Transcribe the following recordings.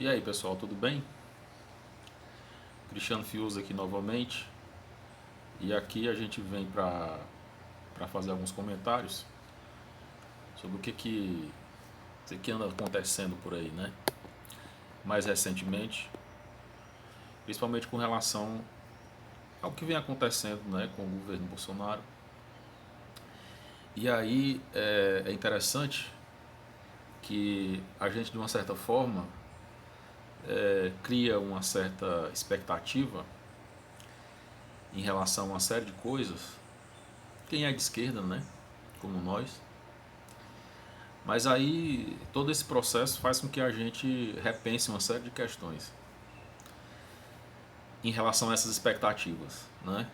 E aí, pessoal, tudo bem? Cristiano Fiuza aqui novamente. E aqui a gente vem para fazer alguns comentários sobre o que anda acontecendo por aí, né? Mais recentemente, principalmente com relação ao que vem acontecendo, né, com o governo Bolsonaro. E aí é interessante que a gente, de uma certa forma, cria uma certa expectativa em relação a uma série de coisas. Quem é de esquerda, né? Como nós. Mas aí todo esse processo faz com que a gente repense uma série de questões em relação a essas expectativas, né?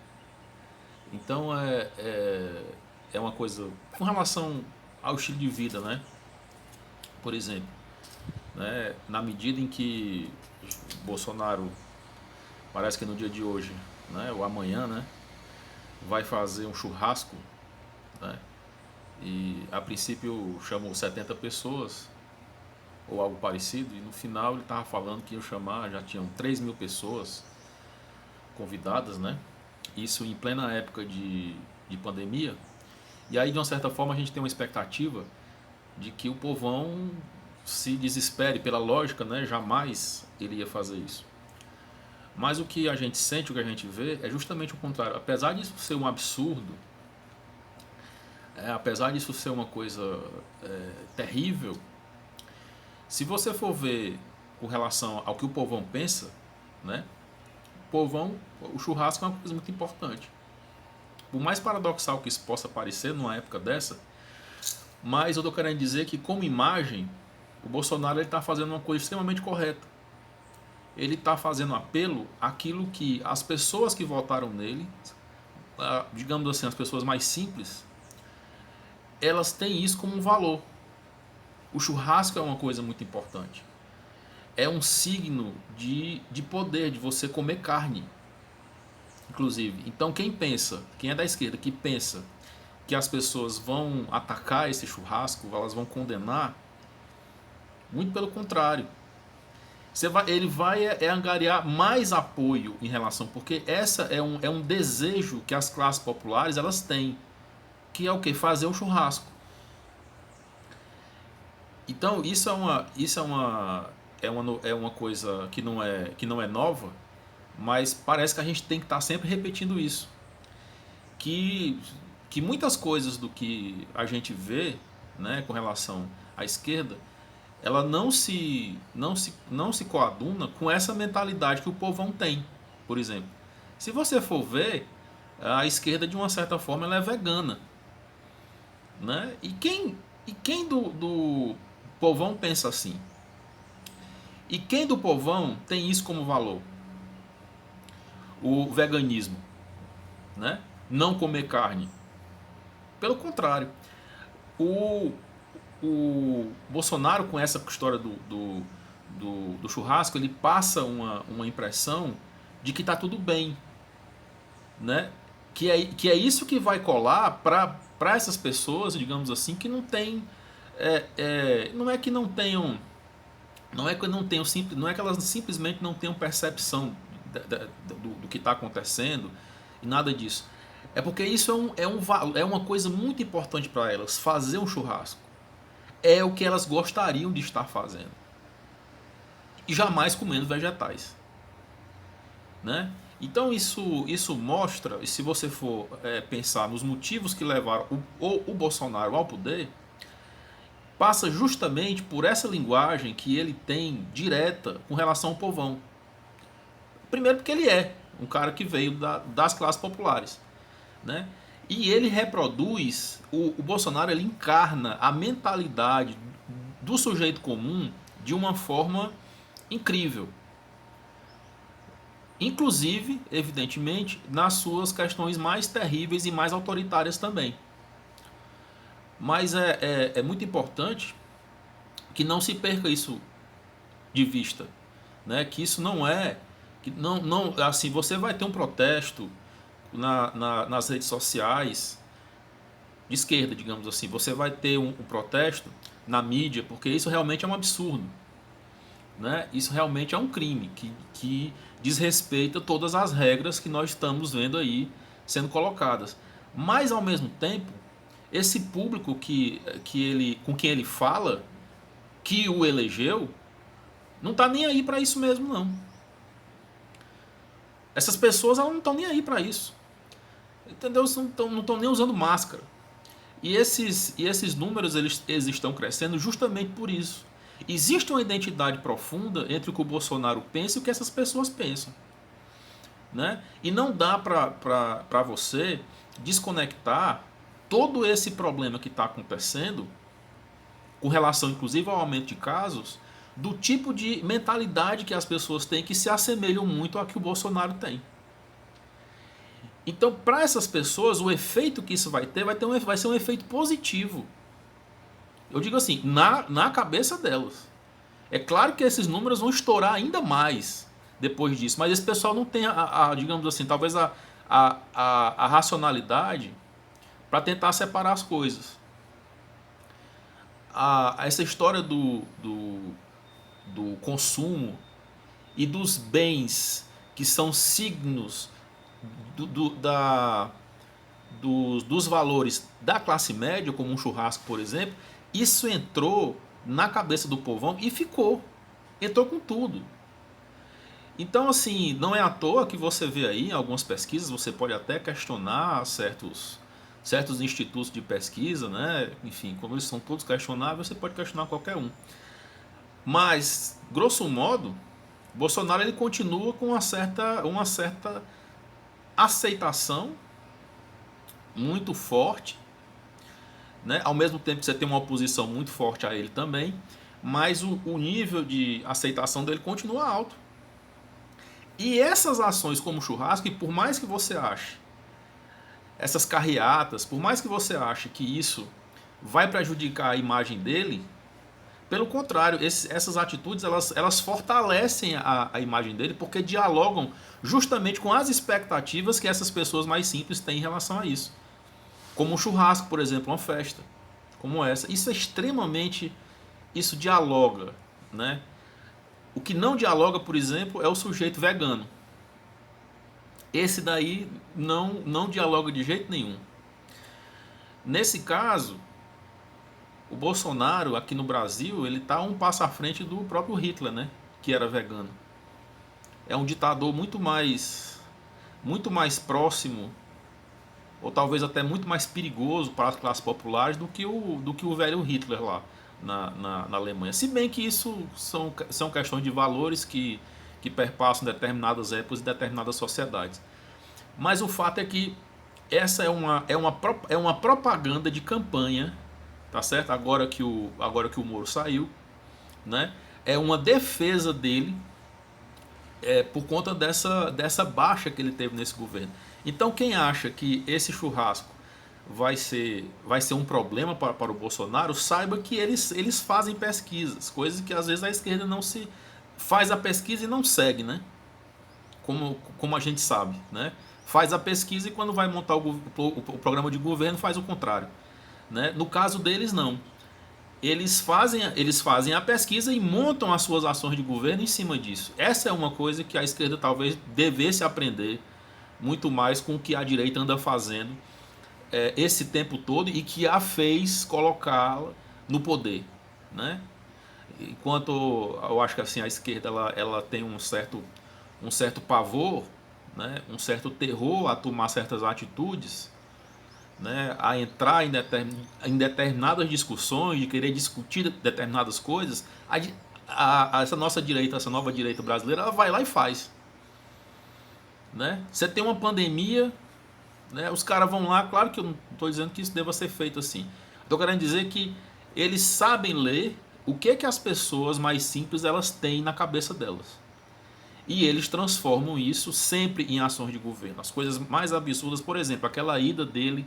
Então é uma coisa com relação ao estilo de vida, né? Por exemplo, né? Na medida em que Bolsonaro parece que no dia de hoje, né? Ou amanhã, né? Vai fazer um churrasco, né? E a princípio chamou 70 pessoas ou algo parecido, e no final ele estava falando que ia chamar, já tinham 3.000 pessoas convidadas, né? Isso em plena época de pandemia. E aí, de uma certa forma, a gente tem uma expectativa de que o povão se desespere, pela lógica, né? Jamais ele ia fazer isso. Mas o que a gente sente, o que a gente vê, é justamente o contrário. Apesar disso ser um absurdo, apesar disso ser uma coisa terrível, se você for ver com relação ao que o povão pensa, né? O povão, o churrasco é uma coisa muito importante. Por mais paradoxal que isso possa parecer numa época dessa, mas eu estou querendo dizer que, como imagem, o Bolsonaro está fazendo uma coisa extremamente correta. Ele está fazendo apelo àquilo que as pessoas que votaram nele, digamos assim, as pessoas mais simples, elas têm isso como um valor. O churrasco é uma coisa muito importante. É um signo de poder, de você comer carne, inclusive. Então quem é da esquerda, que pensa que as pessoas vão atacar esse churrasco, elas vão condenar, muito pelo contrário. Ele vai angariar mais apoio em relação, porque essa é um desejo que as classes populares elas têm, que é o que? Fazer um churrasco. Então é uma coisa que não é nova, mas parece que a gente tem que estar sempre repetindo isso. Que, que muitas coisas do que a gente vê, né, com relação à esquerda, ela não se coaduna com essa mentalidade que o povão tem, por exemplo. Se você for ver, a esquerda, de uma certa forma, ela é vegana. Né? E quem do povão pensa assim? E quem do povão tem isso como valor? O veganismo, né? Não comer carne. Pelo contrário, o, o Bolsonaro, com essa história do churrasco, ele passa uma impressão de que está tudo bem, né? Que é isso que vai colar para essas pessoas, digamos assim, que não tem, não é que não tenham, não é que elas simplesmente não tenham percepção do que está acontecendo e nada disso. É porque isso é uma coisa muito importante para elas. Fazer um churrasco é o que elas gostariam de estar fazendo. E jamais comendo vegetais. Né? Então isso mostra, e se você for pensar nos motivos que levaram o Bolsonaro ao poder, passa justamente por essa linguagem que ele tem direta com relação ao povão. Primeiro porque ele é um cara que veio das classes populares. Né? E ele reproduz, o Bolsonaro ele encarna a mentalidade do sujeito comum de uma forma incrível. Inclusive, evidentemente, nas suas questões mais terríveis e mais autoritárias também. Mas é muito importante que não se perca isso de vista. Né? Que isso não é... Que não, assim, você vai ter um protesto nas redes sociais de esquerda, digamos assim. Você vai ter um protesto na mídia, porque isso realmente é um absurdo. né? Isso realmente é um crime que desrespeita todas as regras que nós estamos vendo aí sendo colocadas. Mas ao mesmo tempo, esse público com quem ele fala, que o elegeu, não está nem aí para isso mesmo, não. Essas pessoas, elas não estão nem aí para isso. Entendeu? Não estão nem usando máscara. E esses números eles estão crescendo justamente por isso. Existe uma identidade profunda entre o que o Bolsonaro pensa e o que essas pessoas pensam, né? E não dá para você desconectar todo esse problema que está acontecendo, com relação inclusive ao aumento de casos, do tipo de mentalidade que as pessoas têm, que se assemelham muito a que o Bolsonaro tem. Então, para essas pessoas, o efeito que isso vai ser um efeito positivo. Eu digo assim, na cabeça delas. É claro que esses números vão estourar ainda mais depois disso, mas esse pessoal não tem digamos assim, talvez a racionalidade para tentar separar as coisas. Essa história do consumo e dos bens que são signos dos valores da classe média, como um churrasco, por exemplo, isso entrou na cabeça do povão e entrou com tudo. Então, assim, não é à toa que você vê aí em algumas pesquisas, você pode até questionar certos institutos de pesquisa, né? Enfim, como eles são todos questionáveis, você pode questionar qualquer um. Mas, grosso modo, Bolsonaro ele continua com uma certa aceitação muito forte, né? Ao mesmo tempo que você tem uma oposição muito forte a ele também, mas o nível de aceitação dele continua alto. E essas ações como churrasco, e por mais que você ache, essas carreatas, por mais que você ache que isso vai prejudicar a imagem dele, pelo contrário, essas atitudes elas fortalecem a imagem dele, porque dialogam justamente com as expectativas que essas pessoas mais simples têm em relação a isso. Como um churrasco, por exemplo, uma festa como essa. Isso é extremamente... Isso dialoga, né? O que não dialoga, por exemplo, é o sujeito vegano. Esse daí não dialoga de jeito nenhum. Nesse caso, o Bolsonaro aqui no Brasil, ele está um passo à frente do próprio Hitler, né? Que era vegano. É um ditador muito mais próximo, ou talvez até muito mais perigoso para as classes populares do que o velho Hitler lá na Alemanha. Se bem que isso são questões de valores que perpassam determinadas épocas e determinadas sociedades. Mas o fato é que essa é uma propaganda de campanha, tá certo? Agora que o Moro saiu, né? É uma defesa dele por conta dessa baixa que ele teve nesse governo. Então quem acha que esse churrasco vai ser um problema para o Bolsonaro, saiba que eles fazem pesquisas, coisas que às vezes a esquerda não se faz a pesquisa e não segue, né? Como a gente sabe, né? Faz a pesquisa e quando vai montar o programa de governo faz o contrário, né? No caso deles não. Eles fazem a pesquisa e montam as suas ações de governo em cima disso. Essa é uma coisa que a esquerda talvez devesse aprender muito mais com o que a direita anda fazendo esse tempo todo e que a fez colocá-la no poder, né? Enquanto eu acho que assim a esquerda ela tem um certo pavor, né? Um certo terror a tomar certas atitudes, né? A entrar em determinadas discussões, de querer discutir determinadas coisas, essa nossa direita, essa nova direita brasileira, ela vai lá e faz, né? Você tem uma pandemia, né? Os caras vão lá, claro que eu não estou dizendo que isso deva ser feito assim. Estou querendo dizer que eles sabem ler o que as pessoas mais simples elas têm na cabeça delas. E eles transformam isso sempre em ações de governo. As coisas mais absurdas, por exemplo, aquela ida dele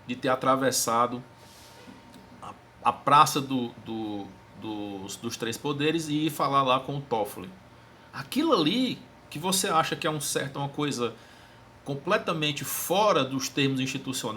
de ter atravessado a praça dos Três Poderes e ir falar lá com o Toffoli. Aquilo ali que você acha que é uma coisa completamente fora dos termos institucionais,